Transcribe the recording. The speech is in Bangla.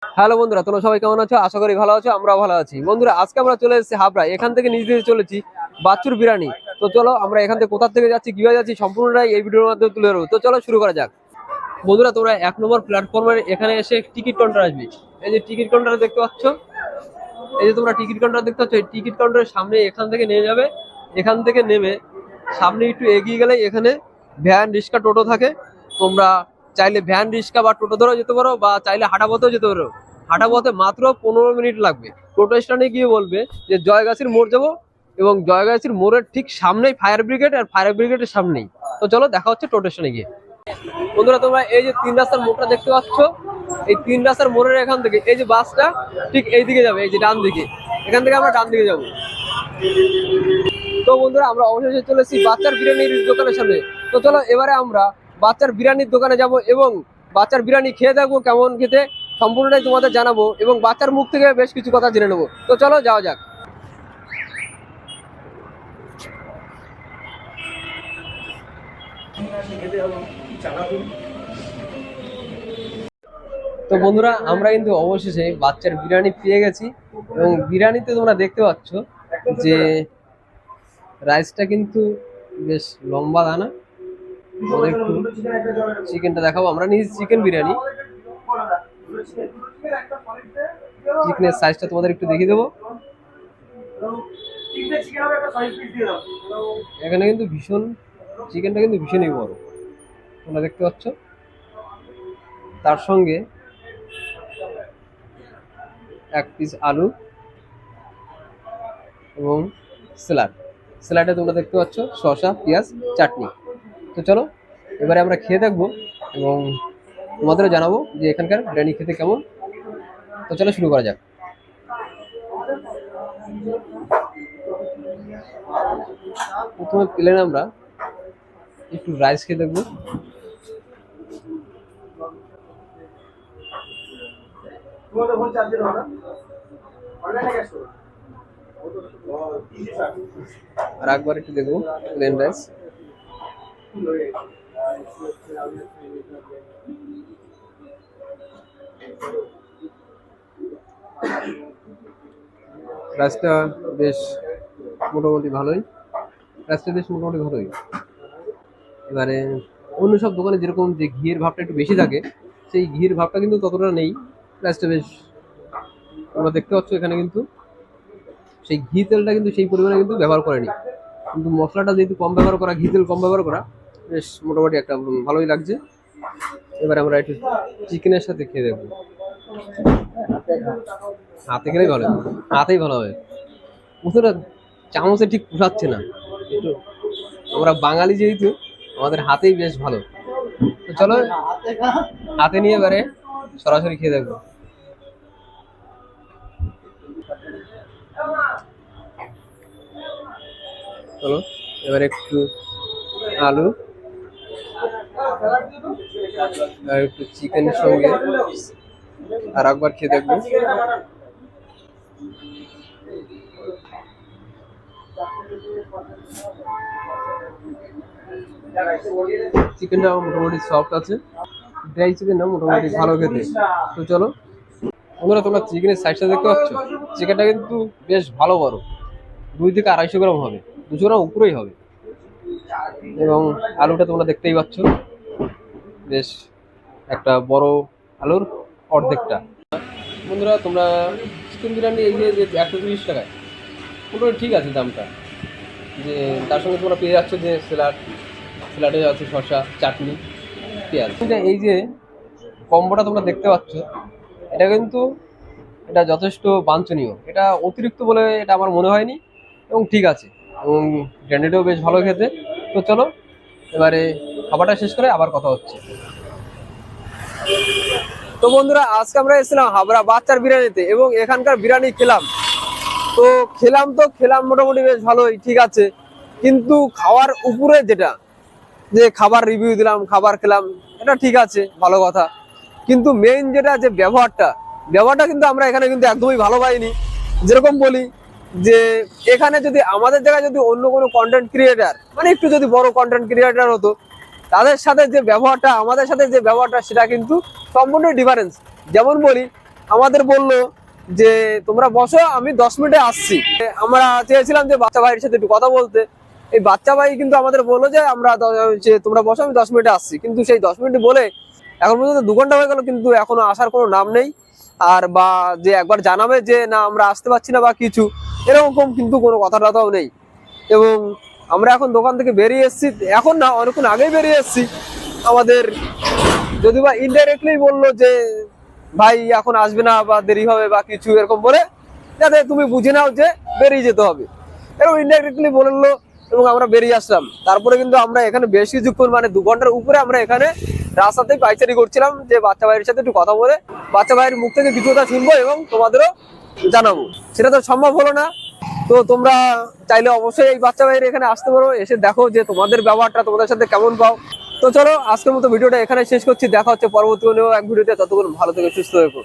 হ্যালো বন্ধুরা, তোমরা সবাই কেমন আছো? আশা করি ভালো আছো, আমরাও ভালো আছি। বন্ধুরা, আজকে আমরা চলে এসেছি হাবড়া। এখান থেকে নিচ দিয়ে চলেছি বাচ্চুর বিরিয়ানি। তো চলো আমরা এখান থেকে কোথা থেকে যাচ্ছি, কিভাবে যাচ্ছি, সম্পূর্ণটাই এই ভিডিওর মাধ্যমে তুলে ধরবো। তো চলো শুরু করা যাক। বন্ধুরা, তোমরা 1 নম্বর প্ল্যাটফর্মের এখানে এসে টিকিট কাউন্টার আসবে। এই যে টিকিট কাউন্টার দেখতে পাচ্ছ, এই যে তোমরা টিকিট কাউন্টার দেখতে পাচ্ছ, এই টিকিট কাউন্টারের সামনে এখান থেকে নিয়ে যাবে। এখান থেকে নেমে সামনে একটু এগিয়ে গেলে এখানে ভ্যান, রিক্সা, টোটো থাকে। তোমরা চাইলে ভ্যান, রিক্সা বা টোটো ধরেও যেতে পারো, বা চাইলে হাঁটা পথেও যেতে পারো। হাঁটা পথে মাত্র 15 মিনিট লাগবে। টোটো স্ট্যান্ডে গিয়ে বলবে যে জয়গাছির মোড় যাবো, এবং জয়গাছির মোড়ের ঠিক সামনেই ফায়ার ব্রিগেড, আর ফায়ার ব্রিগেডের সামনেই। তো চলো দেখা হচ্ছে টোটো স্ট্যান্ডে গিয়ে। বন্ধুরা, তোমরা এই যে 3 রাস্তার মোড়টা দেখতে পাচ্ছ, এই 3 রাস্তার মোড়ের এখান থেকে এই যে বাসটা ঠিক এই দিকে যাবে, এই যে ডান দিকে। এখান থেকে আমরা ডান দিকে যাবো। তো বন্ধুরা, আমরা অবশেষে চলে এসেছি বাচ্চার বিরিয়ানির দোকানের সামনে। তো চলো এবারে আমরা বাচ্চার বিরিয়ানির দোকানে যাব এবং বাচ্চার বিরিয়ানি খেয়ে দেখবো কেমন খেতে, সম্পূর্ণটাই তোমাদের জানাবো, এবং বাচ্চার মুখ থেকে বেশ কিছু কথা জেনে নেবো। তো চলো যাওয়া যাক। তো বন্ধুরা, আমরা কিন্তু অবশেষে বাচ্চার বিরিয়ানি পেয়ে গেছি, এবং বিরিয়ানিতে তোমরা দেখতে পাচ্ছ যে রাইসটা কিন্তু বেশ লম্বা দানা। আমাদের একটু চিকেনটা দেখাবো। আমরা নিয়েছি চিকেন বিরিয়ানি। চিকেনের সাইজটা তোমাদের একটু দেখিয়ে দেবো। এখানে কিন্তু চিকেনটা কিন্তু ভীষণই বড়, তোমরা দেখতে পাচ্ছ। তার সঙ্গে 1 পিস আলু এবং স্যালাডে তোমরা দেখতে পাচ্ছ শসা, পেঁয়াজ, চাটনি। তো চলো এবারে আমরা খেয়ে দেখবো এবং তোমাদেরও জানাবো যে এখানকার বিরিয়ানি খেতে কেমন। তো চলো শুরু করা যাক। প্রথমে প্লেন আমরা একটু রাইস খেয়ে দেখবো। আর একবার একটু দেখবো প্লেন রাইস। রাইসটা বেশ মোটামুটি ভালোই। এবারে অন্য সব দোকানে যেরকম যে ঘিয়ের ভাবটা একটু বেশি থাকে, সেই ঘিয়ের ভাবটা কিন্তু ততটা নেই। রাইসটা বেশ, তোমরা দেখতে পাচ্ছ এখানে কিন্তু সেই ঘি তেলটা কিন্তু সেই পরিমাণে কিন্তু ব্যবহার করেনি, কিন্তু মশলাটা যেহেতু কম ব্যবহার করা, ঘি তেল কম ব্যবহার করা, বেশ মোটামুটি একটা ভালোই লাগছে। এবারে আমরা একটু চিকেনের সাথে খেয়ে দেখবো। হাতে খেলেই ভালো, হাতেই ভালো হবে। বুঝতে, চামচে ঠিক পোষাচ্ছে না একটু। আমরা বাঙালি যেহেতু, আমাদের হাতেই বেশ ভালো। তো চলো হাতে নিয়ে এবারে সরাসরি খেয়ে দেখবো। চলো এবারে একটু আলু আর একটু চিকেনের সঙ্গে আর একবার খেয়ে দেখবো। চিকেনটা মোটামুটি সফট আছে, ড্রাই চিকেন না, মোটামুটি ভালো খেতে। তো চলো বন্ধুরা, তোমরা চিকেনের সাইজটা দেখতে পাচ্ছ। চিকেনটা কিন্তু বেশ ভালো বড়, 2 থেকে 250 গ্রাম হবে, 200 গ্রাম উপরেই হবে। এবং আলুটা তোমরা দেখতেই পাচ্ছ, বেশ একটা বড় আলুর অর্ধেকটা। বন্ধুরা, তোমরা চিকেন বিরিয়ানি এই যে 130 টাকায় মোটামুটি ঠিক আছে দামটা। যে তার সঙ্গে তোমরা পেয়ে যাচ্ছ যে স্যালাডে আছে শসা, চাটনি, পেঁয়াজ। এই যে কম্বোটা তোমরা দেখতে পাচ্ছ, এটা কিন্তু এটা যথেষ্ট বাঞ্ছনীয়। এটা অতিরিক্ত বলে এটা আমার মনে হয়নি, এবং ঠিক আছে, এবং ব্র্যান্ডেডও বেশ ভালো খেতে। তো চলো এবারে খাবারটা শেষ করে আবার কথা হচ্ছে। তো বন্ধুরা, আজকে আমরা এসেছিলাম হাবড়া বাচ্চার বিরিয়ানিতে, এবং এখানকার বিরিয়ানি খেলাম মোটামুটি বেশ ভালোই, ঠিক আছে। কিন্তু খাওয়ার উপরে যেটা, যে খাবার রিভিউ দিলাম, খাবার খেলাম, এটা ঠিক আছে, ভালো কথা। কিন্তু মেইন যেটা, যে ব্যবহারটা কিন্তু আমরা এখানে কিন্তু একদমই ভালো পাইনি। যেরকম বলি যে এখানে যদি আমাদের জায়গায় যদি অন্য কোনো কন্টেন্ট ক্রিয়েটার, মানে একটু যদি বড় কন্টেন্ট ক্রিয়েটার হতো, তাদের সাথে যে ব্যবহারটা, আমাদের সাথে যে ব্যবহারটা, সেটা কিন্তু সম্পূর্ণ ডিফারেন্স। যেমন বলি, আমাদের বললো যে তোমরা বসো, আমি 10 মিনিটে আসছি। আমরা চেয়েছিলাম যে বাচ্চা ভাইয়ের সাথে একটু কথা বলতে। এই বাচ্চা ভাই কিন্তু আমাদের বললো যে যে তোমরা বসো, আমি 10 মিনিটে আসছি। কিন্তু সেই 10 মিনিট বলে এখন পর্যন্ত 2 ঘন্টা হয়ে গেল, কিন্তু এখনো আসার কোনো নাম নেই। আর বা যে একবার জানাবে যে না আমরা আসতে পারছি না বা কিছু, এরকম কিন্তু কোনো কথা টথাও নেই। এবং আমরা এখন দোকান থেকে বেরিয়ে এসেছি, এখন না অনেকক্ষণ আগেই বেরিয়ে এসেছি। আমাদের যদি বা ইনডাইরেক্টলি বললো যে ভাই এখন আসবে না বা দেরি হবে বা কিছু এরকম বলে, যাতে তুমি বুঝে নাও যে বেরিয়ে যেতে হবে, এরকম ইনডাইরেক্টলি বললো। এবং আমরা বেরিয়ে আসলাম। তারপরে কিন্তু আমরা এখানে বেশ কিছুক্ষণ, মানে 2 ঘন্টার উপরে আমরা এখানে রাস্তাতেই পাইচারি করছিলাম, যে বাচ্চা ভাইয়ের সাথে একটু কথা বলে বাচ্চা ভাইয়ের মুখ থেকে কিছু কথা শুনবো এবং তোমাদেরও জানাবো। সেটা তো সম্ভব হলো না। তো তোমরা চাইলে অবশ্যই এই বাচ্চা ভাইয়ের এখানে আসতে পারো, এসে দেখো যে তোমাদের ব্যবহারটা তোমাদের সাথে কেমন পাও। তো চলো আজকের মতো ভিডিওটা এখানে শেষ করছি। দেখা হচ্ছে পরবর্তী কোনো এক ভিডিওতে। ততক্ষণ ভালো থেকে সুস্থ থেকো।